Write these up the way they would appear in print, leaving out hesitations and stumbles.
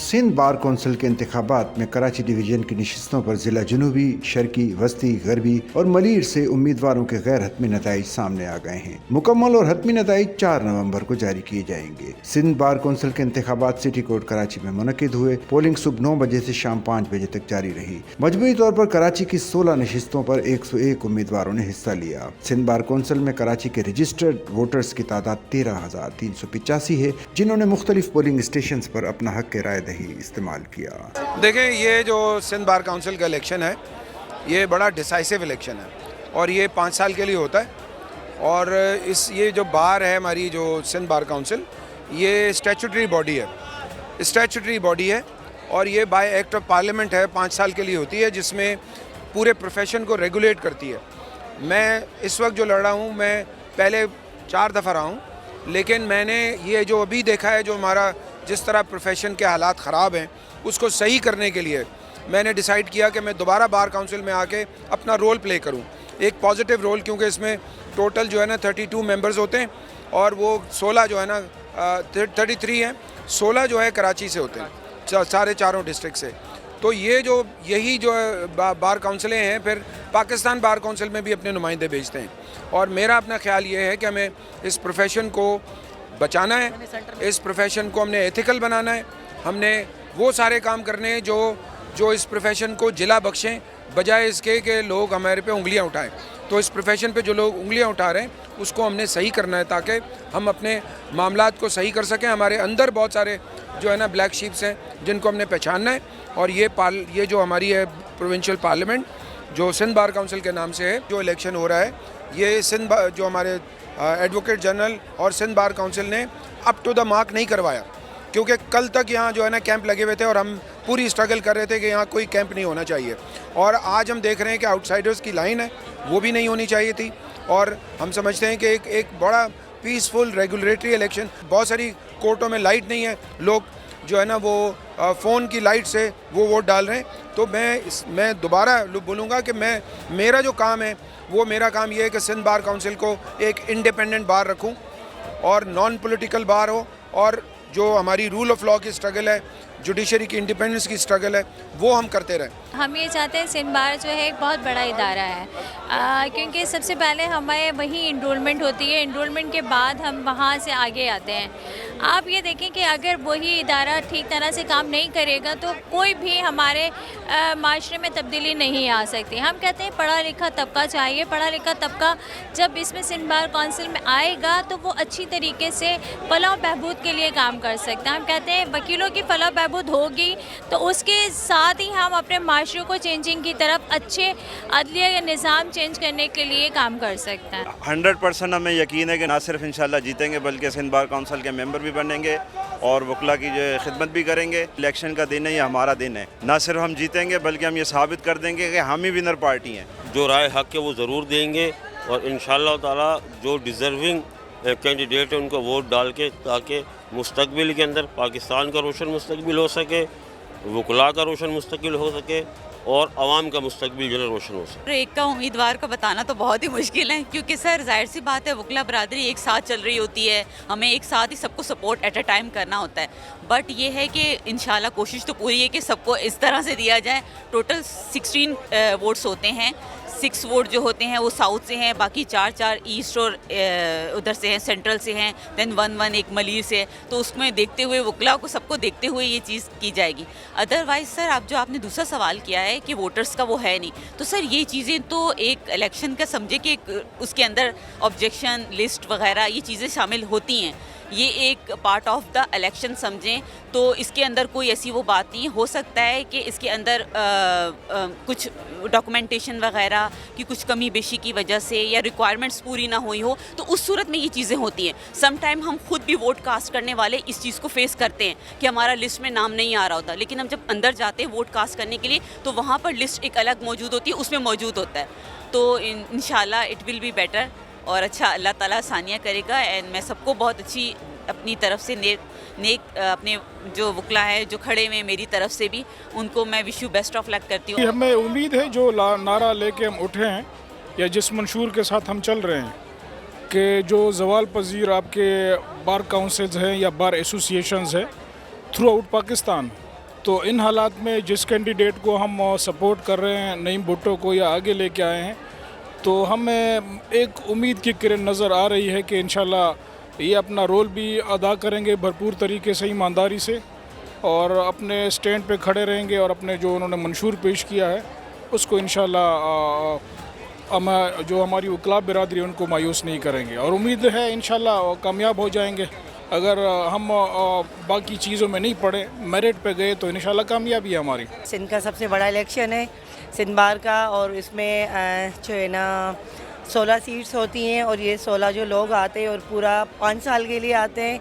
Sindh bar council के इंतखाबात में कराची डिवीजन की नशिस्तों पर जिला जनूबी, शर्की, वस्ती, गरबी और मलीर से उम्मीदवारों के गैर हतमी नताइज सामने आ गए हैं। मुकम्मल और हतमी नताइज 4 नवंबर को जारी किए जाएंगे। सिंध बार कौंसिल के इंतखाबात सिटी कोर्ट कराची में मुनक्किद हुए। पोलिंग सुबह 9 बजे से शाम 5 बजे तक जारी रही। मजमूई तौर पर कराची की 16 नशिस्तों पर 101 उम्मीदवारों ने हिस्सा लिया। सिंध बार कौंसिल में कराची के रजिस्टर्ड वोटर्स की तादाद 13,385 है, जिन्होंने मुख्तलिफ पोलिंग स्टेशन पर अपना हक के राय दही इस्तेमाल किया। देखें, ये जो सिंध बार काउंसिल का इलेक्शन है, ये बड़ा डिसाइसिव इलेक्शन है और ये 5 साल के लिए होता है। और ये जो बार है हमारी, जो सिंध बार काउंसिल, ये स्टैट्यूटरी बॉडी है और ये बाय एक्ट ऑफ पार्लियामेंट है, 5 साल के लिए होती है, जिसमें पूरे प्रोफेशन को रेगुलेट करती है। मैं इस वक्त जो लड़ रहा हूँ, मैं पहले 4 दफ़ा रहा हूँ, लेकिन मैंने ये जो अभी देखा है, जो हमारा जिस तरह प्रोफेशन के हालात ख़राब हैं, उसको सही करने के लिए मैंने डिसाइड किया कि मैं दोबारा बार काउंसिल में आके अपना रोल प्ले करूं, एक पॉजिटिव रोल, क्योंकि इसमें टोटल जो है ना 32 मेंबर्स होते हैं और वो 16 जो है ना 33 हैं, 16 जो है कराची से होते हैं, सारे चारों डिस्ट्रिक्ट से। तो यही जो बार काउंसिलें हैं, फिर पाकिस्तान बार काउंसिल में भी अपने नुमाइंदे भेजते हैं। और मेरा अपना ख्याल ये है कि हमें इस प्रोफेशन को बचाना है, इस प्रोफेशन को हमने एथिकल बनाना है, हमने वो सारे काम करने हैं जो इस प्रोफेशन को जिला बख्शें, बजाय इसके कि लोग हमारे पे उंगलियां उठाएं। तो इस प्रोफेशन पे जो लोग उंगलियां उठा रहे हैं, उसको हमने सही करना है, ताकि हम अपने मामलात को सही कर सकें। हमारे अंदर बहुत सारे जो है ना ब्लैक शीप्स हैं, जिनको हमने पहचानना है। और ये जो हमारी है प्रोविंशियल पार्लियामेंट, जो सिंध बार काउंसिल के नाम से है, जो इलेक्शन हो रहा है, ये जो हमारे एडवोकेट जनरल और सिंध बार काउंसिल ने अप टू द मार्क नहीं करवाया, क्योंकि कल तक यहाँ जो है ना कैंप लगे हुए थे और हम पूरी स्ट्रगल कर रहे थे कि यहाँ कोई कैंप नहीं होना चाहिए। और आज हम देख रहे हैं कि आउटसाइडर्स की लाइन है, वो भी नहीं होनी चाहिए थी। और हम समझते हैं कि एक बड़ा पीसफुल रेगुलेटरी इलेक्शन, बहुत सारी कोर्टों में लाइट नहीं है, लोग जो है ना वो फ़ोन की लाइट से वो वोट डाल रहे हैं। तो मैं दोबारा बोलूँगा कि मेरा जो काम है, वो मेरा काम ये है कि सिंध बार काउंसिल को एक इंडिपेंडेंट बार रखूं और नॉन पॉलिटिकल बार हो, और जो हमारी रूल ऑफ लॉ की स्ट्रगल है, जुडिशरी की इंडिपेंडेंस की स्ट्रगल है, वो हम करते रहें। हम ये चाहते हैं, सिंध बार जो है एक बहुत बड़ा इदारा है, क्योंकि सबसे पहले हमारे वहीं इनरोलमेंट होती है, इनरोलमेंट के बाद हम वहाँ से आगे आते हैं। आप ये देखें कि अगर वही इदारा ठीक तरह से काम नहीं करेगा तो कोई भी हमारे माशरे में तब्दीली नहीं आ सकती। हम कहते हैं पढ़ा लिखा तबका चाहिए, पढ़ा लिखा तबका जब इसमें सिंध बार काउंसिल में आएगा तो वो अच्छी तरीके से फलाह बहबूद के लिए काम कर सकते हैं। हम कहते हैं वकीलों की फलाह बहबूद होगी तो उसके साथ ही हम अपने माशरे को चेंजिंग की तरफ, अच्छे अदलिया या निज़ाम चेंज करने के लिए काम कर सकते हैं। 100% हमें यकीन है कि ना सिर्फ इंशाल्लाह जीतेंगे, बल्कि सिंध बार काउंसिल के मेंबर भी बनेंगे और वकला की जो खिदमत भी करेंगे। इलेक्शन का दिन है, ये हमारा दिन है। ना सिर्फ हम जीतेंगे, बल्कि हम ये साबित कर देंगे कि हम ही विनर पार्टी हैं। जो राय हक है वो ज़रूर देंगे और इंशाअल्लाह ताला जो डिज़र्विंग कैंडिडेट है उनको वोट डाल के, ताकि मुस्तकबिल के अंदर पाकिस्तान का रोशन मुस्तकबिल हो सके, वकला का रोशन मुस्तकबिल हो सके और आवाम का मुस्तकबिल जो है रोशन हो सके। एक का उम्मीदवार का बताना तो बहुत ही मुश्किल है, क्योंकि सर जाहिर सी बात है, वकला बरादरी एक साथ चल रही होती है, हमें एक साथ ही सबको सपोर्ट एट अ टाइम करना होता है। बट ये है कि इंशाल्लाह कोशिश तो पूरी है कि सबको इस तरह से दिया जाए। टोटल 16 वोट्स होते हैं, 6 वोट जो होते हैं वो साउथ से हैं, बाकी 4 ईस्ट और उधर से हैं, सेंट्रल से हैं, देन 1 एक मलीर से है। तो उसमें देखते हुए, वकला को सबको देखते हुए ये चीज़ की जाएगी। अदरवाइज़ सर, आप जो आपने दूसरा सवाल किया है कि वोटर्स का वो है नहीं, तो सर ये चीज़ें तो एक इलेक्शन का समझे कि उसके अंदर ऑब्जेक्शन लिस्ट वगैरह ये चीज़ें शामिल होती हैं, ये एक पार्ट ऑफ द इलेक्शन समझें। तो इसके अंदर कोई ऐसी वो बात नहीं। हो सकता है कि इसके अंदर कुछ डॉक्यूमेंटेशन वगैरह की कुछ कमी बेशी की वजह से या रिक्वायरमेंट्स पूरी ना हुई हो, तो उस सूरत में ये चीज़ें होती हैं। सम टाइम हम खुद भी वोट कास्ट करने वाले इस चीज़ को फेस करते हैं कि हमारा लिस्ट में नाम नहीं आ रहा होता, लेकिन हम जब अंदर जाते हैं वोट कास्ट करने के लिए तो वहाँ पर लिस्ट एक अलग मौजूद होती है, उसमें मौजूद होता है। तो इंशाल्लाह इट विल बी बेटर और अच्छा अल्लाह ताला आसानियाँ करेगा। एंड मैं सबको बहुत अच्छी अपनी तरफ से नेक अपने जो वकला है जो खड़े हुए मेरी तरफ से भी, उनको मैं wish you best of luck करती हूँ। हमें उम्मीद है जो नारा लेके हम उठे हैं या जिस मंशूर के साथ हम चल रहे हैं कि जो जवाल पजीर आपके बार काउंसिल्स हैं या बार एसोसिएशंस हैं थ्रू आउट पाकिस्तान, तो इन हालात में जिस कैंडिडेट को हम सपोर्ट कर रहे हैं, नईम भुट्टो को या आगे लेके आए हैं, तो हमें एक उम्मीद की किरण नज़र आ रही है कि इंशाल्लाह ये अपना रोल भी अदा करेंगे भरपूर तरीके से, ईमानदारी से, और अपने स्टैंड पे खड़े रहेंगे और अपने जो उन्होंने मंशूर पेश किया है उसको इंशाल्लाह हम जो हमारी वकला बिरादरी उनको मायूस नहीं करेंगे, और उम्मीद है इंशाल्लाह कामयाब हो जाएंगे। अगर हम बाकी चीज़ों में नहीं पड़े, मेरिट पे गए, तो इंशाल्लाह कामयाबी है हमारी। सिंध का सबसे बड़ा इलेक्शन है सिंध बार का, और इसमें जो है ना 16 सीट्स होती हैं, और ये 16 जो लोग आते हैं और पूरा 5 साल के लिए आते हैं,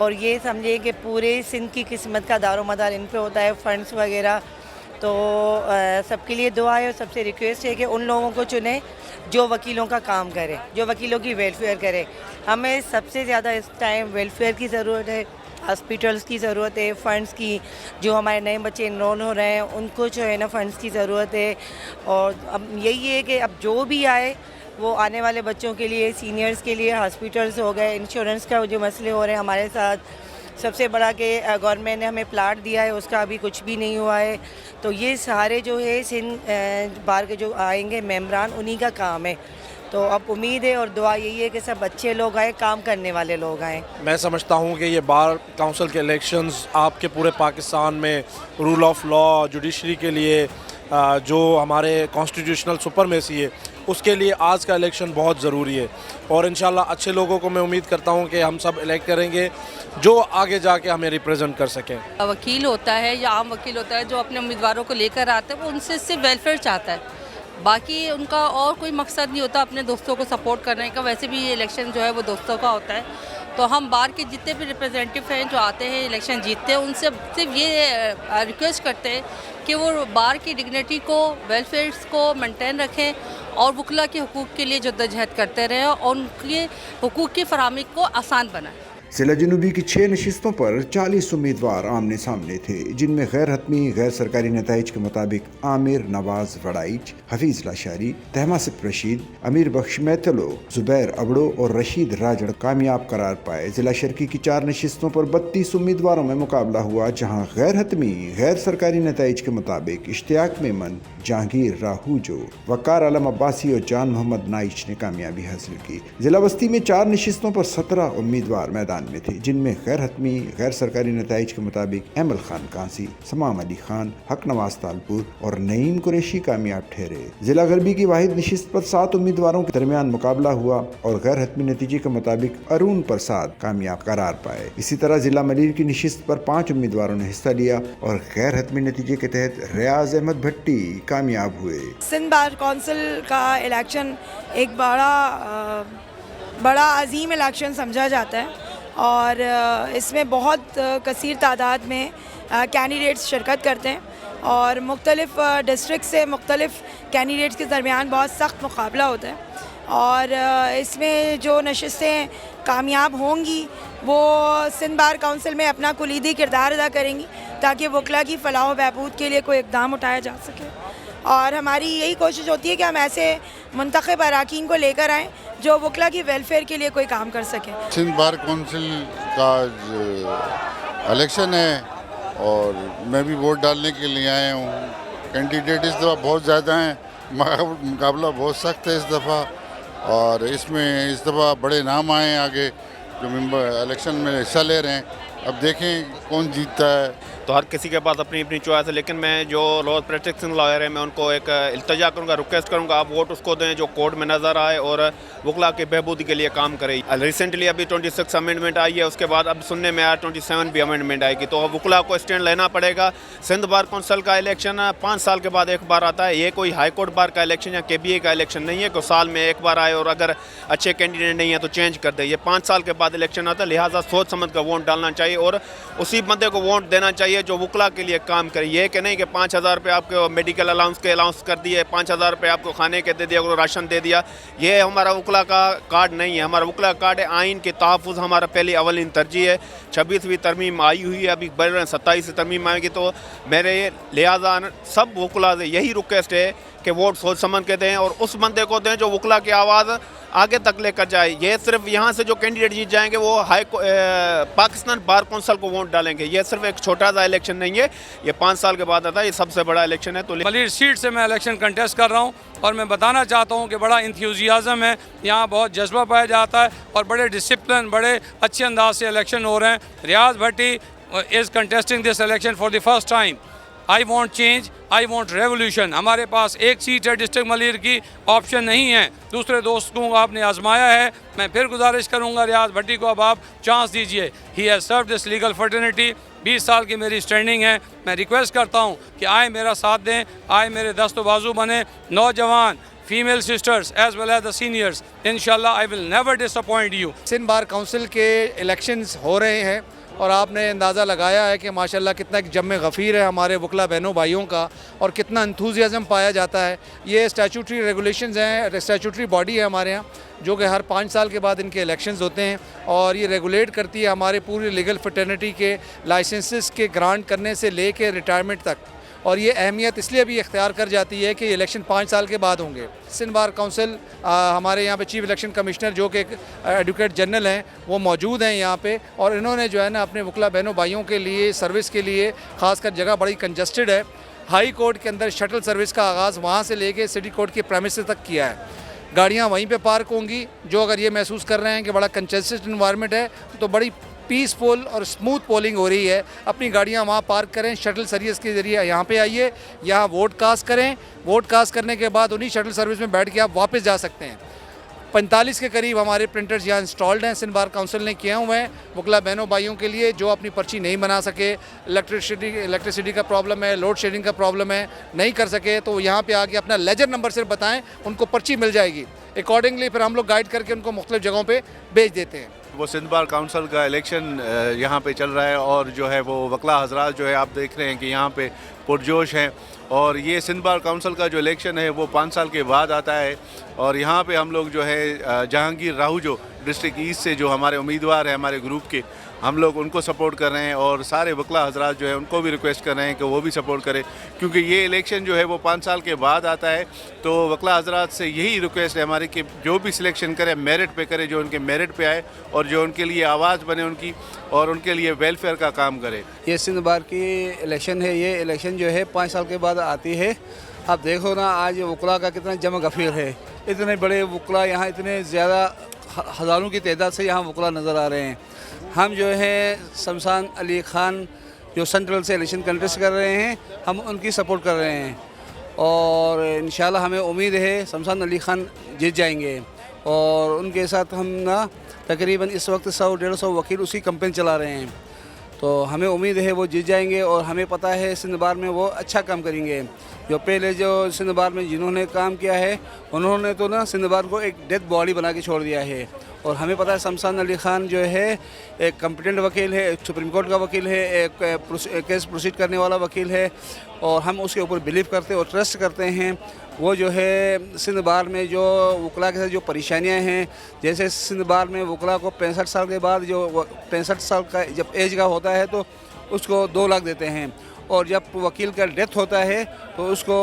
और ये समझिए कि पूरे सिंध की किस्मत का दारोमदार इन पे होता है, फंड्स वगैरह। तो सबके लिए दुआ है और सबसे रिक्वेस्ट है कि उन लोगों को चुने जो वकीलों का काम करे, जो वकीलों की वेलफेयर करे। हमें सबसे ज़्यादा इस टाइम वेलफेयर की ज़रूरत है, हॉस्पिटल्स की ज़रूरत है, फ़ंड्स की। जो हमारे नए बच्चे इनरोल हो रहे हैं उनको जो है ना फ़ंड्स की ज़रूरत है। और अब यही है कि अब जो भी आए वो आने वाले बच्चों के लिए, सीनियर्स के लिए हॉस्पिटल्स हो गए, इंश्योरेंस का जो मसले हो रहे हैं हमारे साथ, सबसे बड़ा कि गवर्नमेंट ने हमें प्लाट दिया है उसका अभी कुछ भी नहीं हुआ है। तो ये सारे जो है सिंध बार के जो आएंगे मेंबरान, उन्हीं का काम है। तो अब उम्मीद है और दुआ यही है कि सब अच्छे लोग आए, काम करने वाले लोग आए। मैं समझता हूँ कि ये बार काउंसिल के इलेक्शंस आपके पूरे पाकिस्तान में रूल ऑफ लॉ, जुडिशरी के लिए जो हमारे कॉन्स्टिट्यूशनल सुपरमेसी है उसके लिए आज का इलेक्शन बहुत ज़रूरी है, और इंशाल्लाह अच्छे लोगों को मैं उम्मीद करता हूँ कि हम सब इलेक्ट करेंगे जो आगे जाके हमें रिप्रेजेंट कर सकें। वकील होता है या आम वकील होता है जो अपने उम्मीदवारों को लेकर आता है, वो उनसे सिर्फ वेलफेयर चाहता है, बाकी उनका और कोई मकसद नहीं होता अपने दोस्तों को सपोर्ट करने का। वैसे भी ये इलेक्शन जो है वो दोस्तों का होता है। तो हम बार के जितने भी रिप्रेजेंटेटिव हैं जो आते हैं इलेक्शन जीतते हैं, उनसे सिर्फ ये रिक्वेस्ट करते हैं कि वो बार की डिग्निटी को, वेलफेयर को मेंटेन रखें और वकला के हुकूक़ के लिए जद्दोजहद करते रहें और उनके हुकूक़ की फराहमी को आसान बनाएं। जिला जनूबी की 6 नशिस्तों पर 40 उम्मीदवार आमने सामने थे, जिनमें गैर हतमी गैर सरकारी नताइज के मुताबिक आमिर नवाज वड़ाइच, हफीज लाशारी, तहमासिफ रशीद, अमीर बख्श मैतलो, जुबैर अबड़ो और रशीद राजड़ कामयाब करार पाए। जिला शर्की की 4 नशिस्तों पर 32 उम्मीदवारों में मुकाबला हुआ, जहाँ गैर हतमी गैर सरकारी नताइज के मुताबिक इश्तियाक मेमन, जहांगीर राहूजो, वकार आलम अब्बासी और जान मोहम्मद नाइच ने कामयाबी हासिल की। जिला बस्ती में 4 नशिस्तों पर 17 उम्मीदवार मैदान में थे, जिनमें गैर हतमी गैर सरकारी नताइज के मुताबिक अहमल खान कांसी, समाम अली खान, हक नवाज तालपुर और नईम कुरैशी कामयाब ठहरे। जिला गरबी की वाहिद नशिस्त पर 7 उम्मीदवारों के दरमियान मुकाबला हुआ और गैर हतमी नतीजे के मुताबिक अरुण प्रसाद कामयाब करार पाए। इसी तरह जिला मलीर की नशिस्त पर 5 उम्मीदवारों ने हिस्सा लिया और गैर हतमी नतीजे के तहत रियाज अहमद भट्टी कामयाब हुए। सिंध बार कौंसिल का इलेक्शन एक बड़ा अजीम इलेक्शन समझा जाता है और इसमें बहुत कसीर तादाद में कैंडिडेट्स शिरकत करते हैं और मुख्तलिफ डिस्ट्रिक्ट से मुख्तलिफ कैंडिडेट्स के दरमियान बहुत सख्त मुकाबला होता है और इसमें जो नशिस्तें कामयाब होंगी वो सिंध बार काउंसिल में अपना कुलीदी किरदार अदा करेंगी ताकि वकला की फलाह बहबूद के लिए कोई इक़दाम उठाया जा सके। और हमारी यही कोशिश होती है कि हम ऐसे मुंतखब अराकीन को लेकर आएँ जो वकला की वेलफेयर के लिए कोई काम कर सकें। सिंध बार काउंसिल का इलेक्शन है और मैं भी वोट डालने के लिए आया हूँ। कैंडिडेट इस दफ़ा बहुत ज़्यादा हैं, मुकाबला बहुत सख्त है इस दफ़ा और इसमें इस दफ़ा बड़े नाम आए हैं आगे जो मेंबर इलेक्शन में हिस्सा ले रहे हैं। अब देखें कौन जीतता है। तो हर किसी के पास अपनी अपनी चॉइस है, लेकिन मैं जो लॉ प्रैक्टिसिंग लॉयर है मैं उनको एक इल्तजा करूँगा, रिक्वेस्ट करूँगा आप वोट उसको दें जो कोर्ट में नज़र आए और वकला की बहबूदी के लिए काम करे। रिसेंटली अभी 26 अमेंडमेंट आई है, उसके बाद अब सुनने में आया 27 भी अमेंडमेंट आएगी, तो वकला को स्टैंड लेना पड़ेगा। सिंध बार कौंसिल का इलेक्शन 5 साल के बाद एक बार आता है, ये कोई हाई कोर्ट बार का इलेक्शन या KBA का इलेक्शन नहीं है कि साल में एक बार आए और अगर अच्छे कैंडिडेट नहीं है तो चेंज कर दे। ये 5 साल के बाद इलेक्शन आता है, लिहाजा सोच समझ कर वोट डालना चाहिए और उसी बंदे को वोट देना चाहिए जो वकला के लिए काम करे। ये कि नहीं कि 5,000 रुपये आपको मेडिकल अलाउंस के अलाउंस कर दिए, 5,000 रुपये आपको खाने के दे दिया, राशन दे दिया। ये हमारा वकला का कार्ड नहीं है। हमारा वकला कार्ड है आइन के तहफ़्फ़ुज़, हमारा पहली अवलिन तरजीह है। 26वीं तरमीम आई हुई है, अभी 27वीं तरमीम आएगी, तो मेरे लिहाजा सब वकला से यही रिक्वेस्ट है कि वोट सोच समझ के दें और उस बंदे को दें जो वकला की आवाज़ आगे तक लेकर जाए। ये सिर्फ यहाँ से जो कैंडिडेट जीत जाएंगे वो पाकिस्तान बार कौंसिल को वोट डालेंगे। ये सिर्फ एक छोटा सा इलेक्शन नहीं है, ये 5 साल के बाद आता है, ये सबसे बड़ा इलेक्शन है। तो मलिर सीट से मैं इलेक्शन कंटेस्ट कर रहा हूँ और मैं बताना चाहता हूँ कि बड़ा इंथ्यूजियाज़म है, यहाँ बहुत जज्बा पाया जाता है और बड़े डिसिप्लिन, बड़े अच्छे अंदाज से इलेक्शन हो रहे हैं। Riaz Bhatti is contesting this election for the first time. I want change, I want revolution. हमारे पास एक सीट है डिस्ट्रिक्ट मलिर की, ऑप्शन नहीं है। दूसरे दोस्तों को आपने आजमाया है, मैं फिर गुजारिश करूंगा रियाज भट्टी को अब आप चांस दीजिए। He has serve this legal fraternity, 20 साल की मेरी स्टैंडिंग है। मैं रिक्वेस्ट करता हूं कि आए मेरा साथ दें, आए मेरे दस्तो बाजू बने, नौजवान female sisters as well as the seniors. इंशाल्लाह I will never disappoint you. Sindh bar council के इलेक्शंस हो रहे हैं और आपने अंदाज़ा लगाया है कि माशाल्लाह कितना एक जम गफ़ीर है हमारे वकला बहनों भाइयों का और कितना इंथुजियाज़म पाया जाता है। ये स्टैट्यूटरी रेगुलेशंस हैं, स्टैट्यूटरी बॉडी है हमारे यहाँ जो कि हर 5 साल के बाद इनके इलेक्शंस होते हैं और ये रेगुलेट करती है हमारे पूरी लीगल फ्रेटर्निटी के लाइसेंसेस के ग्रांट करने से ले कर रिटायरमेंट तक। और ये अहमियत इसलिए भी इख्तियार कर जाती है कि इलेक्शन 5 साल के बाद होंगे। सिंध बार काउंसिल हमारे यहाँ पे चीफ इलेक्शन कमिश्नर जो कि एडवोकेट जनरल हैं वो मौजूद हैं यहाँ पे और इन्होंने जो है ना अपने वकला बहनों भाइयों के लिए सर्विस के लिए ख़ासकर जगह बड़ी कंजस्टेड है। हाई कोर्ट के अंदर शटल सर्विस का आगाज़ वहाँ से लेके सिटी कोर्ट के प्रेमिसेस तक किया है। गाड़ियाँ वहीं पे पार्क होंगी। जो अगर ये महसूस कर रहे हैं कि बड़ा कंजस्टेड इन्वायरमेंट है तो बड़ी पीसफुल और स्मूथ पोलिंग हो रही है। अपनी गाड़ियाँ वहाँ पार्क करें, शटल सर्विस के ज़रिए यहाँ पे आइए, यहाँ वोट कास्ट करें। वोट कास्ट करने के बाद उन्हीं शटल सर्विस में बैठ के आप वापस जा सकते हैं। 45 के करीब हमारे प्रिंटर्स यहाँ इंस्टॉल्ड हैं, सिंध बार काउंसिल ने किए हुए हैं वकला बहनों भाइयों के लिए जो अपनी पर्ची नहीं बना सके, इलेक्ट्रिसिटी का प्रॉब्लम है, लोड शेडिंग का प्रॉब्लम है, नहीं कर सके तो यहाँ पे आके अपना लेजर नंबर सिर्फ बताएं, उनको पर्ची मिल जाएगी। अकॉर्डिंगली फिर हम लोग गाइड करके उनको मुख्तलिफ जगहों पर भेज देते हैं। वो सिंध बार काउंसिल का इलेक्शन यहाँ पे चल रहा है और जो है वो वकला हजरात जो है आप देख रहे हैं कि यहाँ पे पुरजोश हैं और ये सिंध बार काउंसिल का जो इलेक्शन है वो 5 साल के बाद आता है और यहाँ पे हम लोग जो है जहांगीर राहू जो डिस्ट्रिक्ट ईस्ट से जो हमारे उम्मीदवार हैं हमारे ग्रुप के, हम लोग उनको सपोर्ट कर रहे हैं और सारे वकला हजरात जो है उनको भी रिक्वेस्ट कर रहे हैं कि वो भी सपोर्ट करें क्योंकि ये इलेक्शन जो है वो 5 साल के बाद आता है। तो वकला हजरात से यही रिक्वेस्ट है हमारी कि जो भी सिलेक्शन करे मेरिट पे करे, जो उनके मेरिट पे आए और जो उनके लिए आवाज़ बने उनकी और उनके लिए वेलफेयर का काम करे। ये सिंध बार की इलेक्शन है, ये इलेक्शन जो है 5 साल के बाद आती है। आप देखो ना आज वकला का कितना जम गफीर है, इतने बड़े वकला यहाँ, इतने ज़्यादा हज़ारों की तादाद से यहाँ वकला नज़र आ रहे हैं। हम जो है शमशान अली ख़ान जो सेंट्रल से इलेक्शन कंटेस्ट कर रहे हैं, हम उनकी सपोर्ट कर रहे हैं और इंशाल्लाह हमें उम्मीद है शमशान अली ख़ान जीत जाएंगे और उनके साथ हम ना तकरीबन इस वक्त 100-150 वकील उसी कंपेन चला रहे हैं। तो हमें उम्मीद है वो जीत जाएंगे और हमें पता है सिंध बार में वो अच्छा काम करेंगे। जो पहले जो सिंध बार में जिन्होंने काम किया है उन्होंने तो ना सिंध बार को एक डेथ बॉडी बना के छोड़ दिया है और हमें पता है शमशान अली ख़ान जो है एक कॉम्पिटेंट वकील है, एक सुप्रीम कोर्ट का वकील है, एक केस प्रोसीड करने वाला वकील है और हम उसके ऊपर बिलीव करते और ट्रस्ट करते हैं। वो जो है सिंध बार में जो वकला के साथ जो परेशानियां हैं, जैसे सिंध बार में वकला को 65 साल के बाद जो 65 साल का जब एज का होता है तो उसको 2 लाख देते हैं और जब वकील का डेथ होता है तो उसको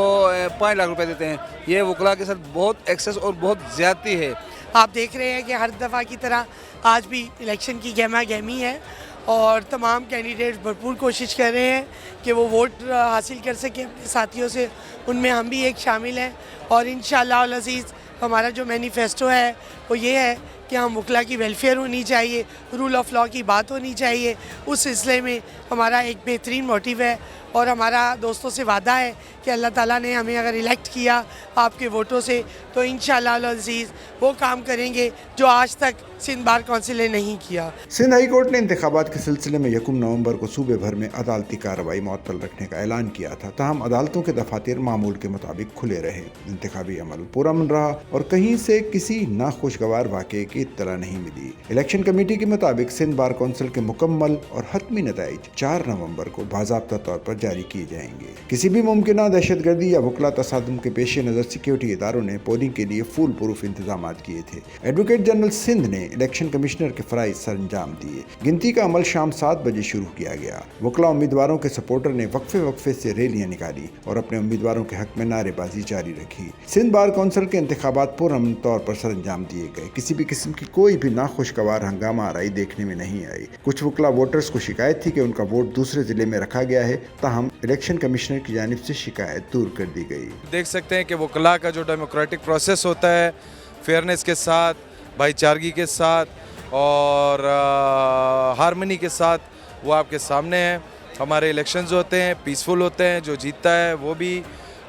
5 लाख रुपए देते हैं। ये वकला के साथ बहुत एक्सेस और बहुत ज़्यादती है। आप देख रहे हैं कि हर दफ़ा की तरह आज भी इलेक्शन की गहमा गहमी है और तमाम कैंडिडेट्स भरपूर कोशिश कर रहे हैं कि वो वोट हासिल कर सकें अपने साथियों से, उनमें हम भी एक शामिल हैं और इंशाअल्लाह अल अज़ीज़ हमारा जो मैनिफेस्टो है वो ये है कि हम वकला की वेलफेयर होनी चाहिए, रूल ऑफ लॉ की बात होनी चाहिए। उस सिलसिले में हमारा एक बेहतरीन मोटिव है और हमारा दोस्तों से वादा है कि अल्लाह ताला ने हमें अगर इलेक्ट किया आपके वोटों से तो इंशाअल्लाह अल अज़ीज़ वो काम करेंगे जो आज तक सिंध बार काउंसिल ने नहीं किया। सिंध हाई कोर्ट ने इंतखाबात के सिलसिले में 1 नवंबर को सूबे भर में अदालती कार्रवाई मुअत्तल रखने का ऐलान किया था। ताहम अदालतों के दफातर मामूल के मुताबिक खुले रहे। इंतखाबी अमल पुरअमन रहा और कहीं से किसी नाखुशगवार वाक़े की इत्तला नहीं मिली। इलेक्शन कमेटी के मुताबिक सिंध बार काउंसिल के मुकम्मल और हतमी नताइज 4 नवंबर को बाज़ाब्ता तौर पर जारी किए जाएंगे। किसी भी मुमकिन दहशतगर्दी या वकला तसादुम के पेश नज़र सिक्योरिटी इदारों ने पोलिंग के लिए फूल प्रूफ इंतजाम किए थे। एडवोकेट जनरल सिंध ने इलेक्शन कमिश्नर के फराइज सरंजाम दिए। गिनती का अमल शाम 7 बजे शुरू किया गया। वकला उम्मीदवारों के सपोर्टर ने वक्फे से रैलियां निकाली और अपने उम्मीदवारों के हक में नारेबाजी जारी रखी। सिंध बार काउंसिल के इंतखाबात पुरअमन तौर पर सरंजाम दिए गए। किसी भी किस्म की कोई भी नाखुशगवार हंगामा आराई देखने में नहीं आई। कुछ वकला वोटर्स को शिकायत थी कि उनका वोट दूसरे जिले में रखा गया है, ताहम इलेक्शन कमिश्नर की जानिब से शिकायत दूर कर दी गई। देख सकते हैं कि वकला का जो डेमोक्रेटिक प्रोसेस होता है, फेयरनेस के साथ, भाईचारगी के साथ और हार्मनी के साथ, वो आपके सामने है। हमारे इलेक्शंस होते हैं पीसफुल होते हैं, जो जीतता है वो भी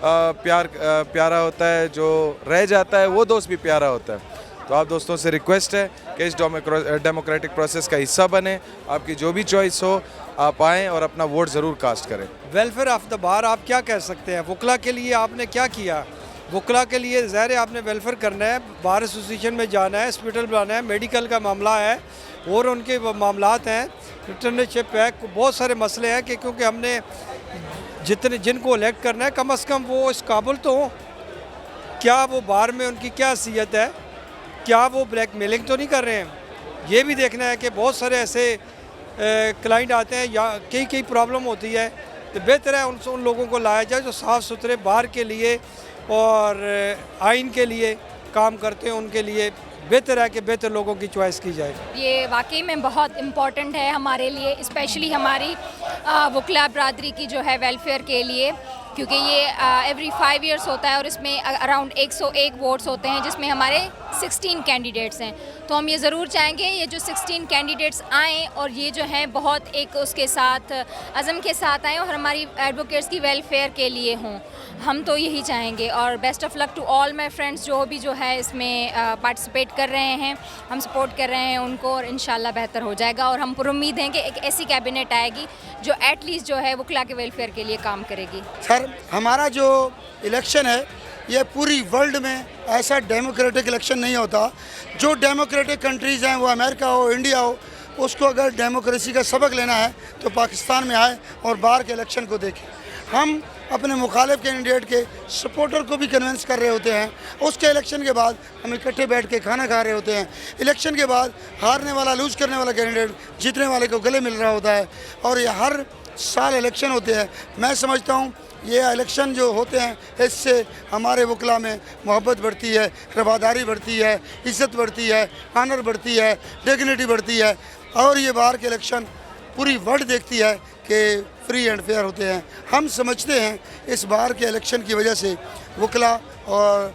प्यारा होता है, जो रह जाता है वो दोस्त भी प्यारा होता है। तो आप दोस्तों से रिक्वेस्ट है कि इस डेमोक्रेटिक प्रोसेस का हिस्सा बने। आपकी जो भी चॉइस हो आप आएँ और अपना वोट ज़रूर कास्ट करें। वेलफेयर ऑफ द बार आप क्या कह सकते हैं? वकला के लिए आपने क्या किया? वकला के लिए ज़ाहिर है आपने वेलफेयर करना है, बार एसोसिएशन में जाना है, हॉस्पिटल बनाना है, मेडिकल का मामला है और उनके मामलात हैं, रिटर्नशिप है, बहुत सारे मसले हैं कि क्योंकि हमने जिनको इलेक्ट करना है कम से कम वो इस काबिल तो हो। क्या वो बार में उनकी क्या हैसियत है, क्या वो ब्लैकमेलिंग तो नहीं कर रहे हैं? ये भी देखना है कि बहुत सारे ऐसे क्लाइंट आते हैं या कई प्रॉब्लम होती है, तो बेहतर है उन लोगों को लाया जाए जो साफ़ सुथरे बार के लिए और आइन के लिए काम करते हैं। उनके लिए बेहतर है कि बेहतर लोगों की चॉइस की जाए। ये वाकई में बहुत इम्पॉर्टेंट है हमारे लिए, स्पेशली हमारी वकला बरादरी की जो है वेलफेयर के लिए, क्योंकि ये एवरी 5 इयर्स होता है और इसमें अराउंड 101 वोट्स होते हैं, जिसमें हमारे 16 कैंडिडेट्स हैं। तो हम ये ज़रूर चाहेंगे ये जो 16 कैंडिडेट्स आएँ और ये जो हैं बहुत एक उसके साथ अज़म के साथ आएँ और हमारी एडवोकेट्स की वेलफेयर के लिए हों। हम तो यही चाहेंगे और best of luck to all my friends जो है इसमें पार्टिसिपेट कर रहे हैं। हम सपोर्ट कर रहे हैं उनको और इंशाल्लाह बेहतर हो जाएगा और हम पुरुम्मीद हैं कि एक ऐसी कैबिनेट आएगी जो एटलीस्ट जो है वकला के वेलफेयर के लिए काम करेगी। सर हमारा जो इलेक्शन है ये पूरी वर्ल्ड में ऐसा डेमोक्रेटिक इलेक्शन नहीं होता। जो डेमोक्रेटिक कंट्रीज़ हैं, वो अमेरिका हो, इंडिया हो, उसको अगर डेमोक्रेसी का सबक लेना है तो पाकिस्तान में आए और बाहर के इलेक्शन को देखें। हम अपने मुखालिफ कैंडिडेट के सपोर्टर को भी कन्विंस कर रहे होते हैं। उसके इलेक्शन के बाद हम इकट्ठे बैठ के खाना खा रहे होते हैं। इलेक्शन के बाद हारने वाला, लूज़ करने वाला कैंडिडेट जीतने वाले को गले मिल रहा होता है और ये हर साल इलेक्शन होते हैं। मैं समझता हूँ ये इलेक्शन जो होते हैं इससे हमारे वकला में मोहब्बत बढ़ती है, रवादारी बढ़ती है, इज़्ज़त बढ़ती है, ऑनर बढ़ती है, डिग्निटी बढ़ती है और ये बाहर के इलेक्शन पूरी वर्ल्ड देखती है कि फ्री एंड फेयर होते हैं। हम समझते हैं इस बार के इलेक्शन की वजह से वकला और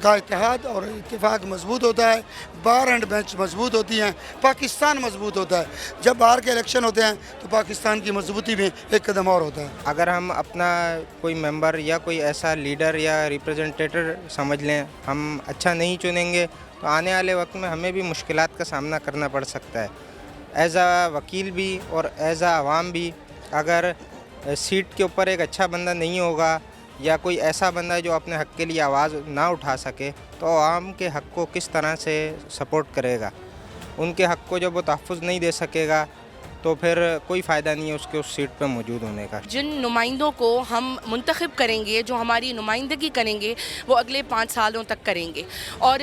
का इत्तेहाद और इत्तेफाक मजबूत होता है, बार एंड बेंच मजबूत होती हैं, पाकिस्तान मजबूत होता है। जब बाहर के इलेक्शन होते हैं तो पाकिस्तान की मजबूती में एक कदम और होता है। अगर हम अपना कोई मेंबर या कोई ऐसा लीडर या रिप्रेजेंटेटिव समझ लें, हम अच्छा नहीं चुनेंगे तो आने वाले वक्त में हमें भी मुश्किलात का सामना करना पड़ सकता है। एज़ आ वकील भी और एज़ आ आवाम भी, अगर सीट के ऊपर एक अच्छा बंदा नहीं होगा या कोई ऐसा बंदा है जो अपने हक़ के लिए आवाज़ ना उठा सके तो आवाम के हक़ को किस तरह से सपोर्ट करेगा? उनके हक़ को जब वो तहफ़्फ़ुज़ नहीं दे सकेगा तो फिर कोई फ़ायदा नहीं है उसके उस सीट पर मौजूद होने का। जिन नुमाइंदों को हम मुंतखब करेंगे, जो हमारी नुमाइंदगी करेंगे, वो अगले 5 सालों तक करेंगे। और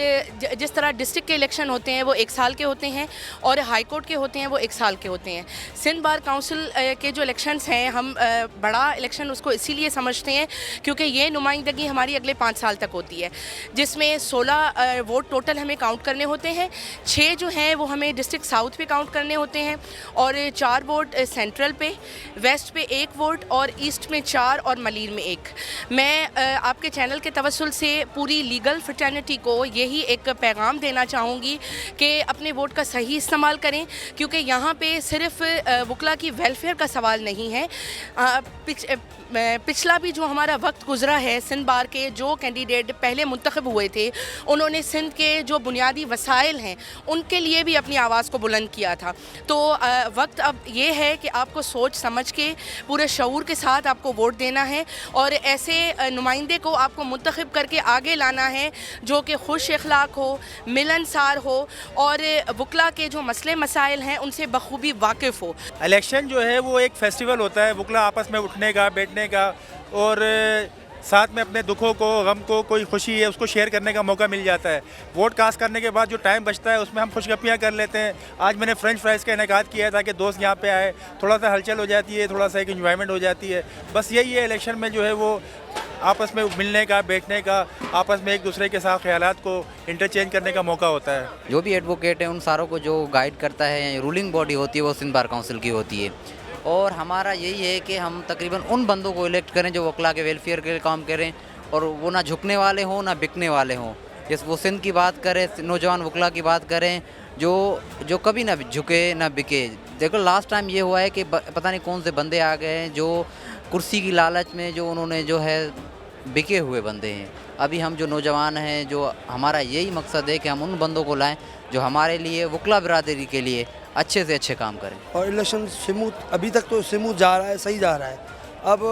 जिस तरह डिस्ट्रिक्ट के इलेक्शन होते हैं वो 1 साल के होते हैं और हाई कोर्ट के होते हैं वो 1 साल के होते हैं। सिंध बार काउंसिल के जो इलेक्शंस हैं, हम बड़ा इलेक्शन उसको इसीलिए समझते हैं क्योंकि ये नुमाइंदगी हमारी अगले 5 साल तक होती है, जिसमें 16 वोट टोटल हमें काउंट करने होते हैं। 6 जो हैं वो हमें डिस्ट्रिक्ट साउथ पे काउंट करने होते हैं और 4 वोट सेंट्रल पे, वेस्ट पे 1 वोट और ईस्ट में 4 और मलीर में 1। मैं आपके चैनल के तवस्सुल से पूरी लीगल फ्रेटर्निटी को यही एक पैगाम देना चाहूँगी कि अपने वोट का सही इस्तेमाल करें, क्योंकि यहाँ पे सिर्फ वकला की वेलफेयर का सवाल नहीं है। पिछला भी जो हमारा वक्त गुजरा है, सिंध बार के जो कैंडिडेट पहले मुंतखब हुए थे उन्होंने सिंध के जो बुनियादी वसाइल हैं उनके लिए भी अपनी आवाज़ को बुलंद किया था। तो वक्त वक्त अब ये है कि आपको सोच समझ के पूरे शऊर के साथ आपको वोट देना है और ऐसे नुमाइंदे को आपको मुंतखब करके आगे लाना है जो कि खुश अखलाक हो, मिलनसार हो और वकला के जो मसले मसाइल हैं उनसे बखूबी वाकिफ़ हो। इलेक्शन जो है वो एक फेस्टिवल होता है, वकला आपस में उठने का, बैठने का और साथ में अपने दुखों को, गम को, कोई खुशी है उसको शेयर करने का मौका मिल जाता है। वोट कास्ट करने के बाद जो टाइम बचता है उसमें हम खुशगपियाँ कर लेते हैं। आज मैंने फ्रेंच फ्राइज़ का इनेकाद किया है ताकि दोस्त यहाँ पे आए, थोड़ा सा हलचल हो जाती है, थोड़ा सा एक इन्जॉयमेंट हो जाती है। बस यही है इलेक्शन में जो है वो आपस में मिलने का, बैठने का, आपस में एक दूसरे के साथ ख्यालात को इंटरचेंज करने का मौका होता है। जो भी एडवोकेट है उन सारों को जो गाइड करता है, रूलिंग बॉडी होती है वो सिंध बार काउंसिल की होती है और हमारा यही है कि हम तकरीबन उन बंदों को इलेक्ट करें जो वकला के वेलफेयर के लिए काम करें और वो ना झुकने वाले हों ना बिकने वाले हों। जैसे वो सिंध की बात करें, नौजवान वकला की बात करें जो कभी ना झुके ना बिके। देखो लास्ट टाइम ये हुआ है कि पता नहीं कौन से बंदे आ गए हैं जो कुर्सी की लालच में जो उन्होंने जो है बिके हुए बंदे हैं। अभी हम जो नौजवान हैं, जो हमारा यही मकसद है कि हम उन बंदों को लाएं जो हमारे लिए वकला बिरादरी के लिए अच्छे से अच्छे काम करें। और इलेक्शन स्मूथ, अभी तक तो स्मूथ जा रहा है, सही जा रहा है। अब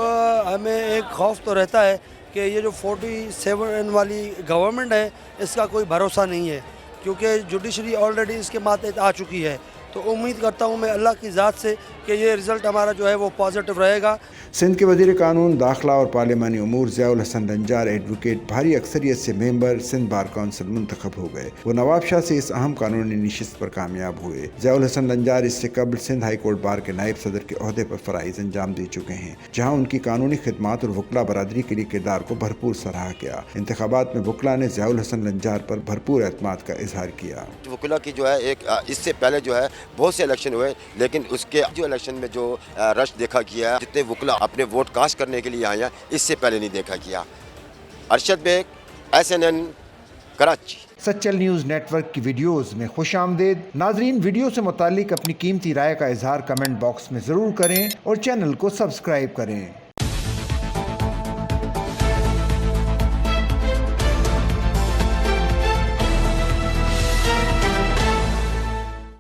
हमें एक खौफ तो रहता है कि ये जो 47 वाली गवर्नमेंट है इसका कोई भरोसा नहीं है क्योंकि जुडिशरी ऑलरेडी इसके माथे आ चुकी है। तो उम्मीद करता हूँ मैं अल्लाह की ज़ात से कि ये रिज़ल्ट हमारा जो है वो पॉजिटिव रहेगा। सिंध के वज़ीर कानून, दाखिला और पार्लिमानी उमूर ज़ियाउल हसन लंजार एडवोकेट भारी अक्सरियत से मेंबर सिंध बार काउंसिल मुंतखब हो गए। वो नवाब शाह से इस अहम कानूनी नशिस्त पर कामयाब हुए। ज़ियाउल हसन लंजार इससे कबल सिंध हाई कोर्ट बार के नायब सदर के ओहदे पर फ़राइज़ अंजाम दे चुके हैं, जहाँ उनकी कानूनी खिदमात और वकला बरादरी के लिए किरदार को भरपूर सराहा गया। इंतखाबात में वकला ने ज़ियाउल हसन लंजार पर भरपूर एतमाद का इजहार किया। वकला की जो है एक इससे पहले जो है बहुत से इलेक्शन हुए, लेकिन उसके जो इलेक्शन में जो रश देखा गया, जितने वकला अपने वोट कास्ट करने के लिए आए हैं, इससे पहले नहीं देखा गया। Arshad Baig, SNN, Karachi. Sachal news network की वीडियोस में खुशामदीद। नाजरीन, वीडियो से मुतालिक अपनी कीमती राय का इजहार कमेंट बॉक्स में ज़रूर करें और चैनल को सब्सक्राइब करें।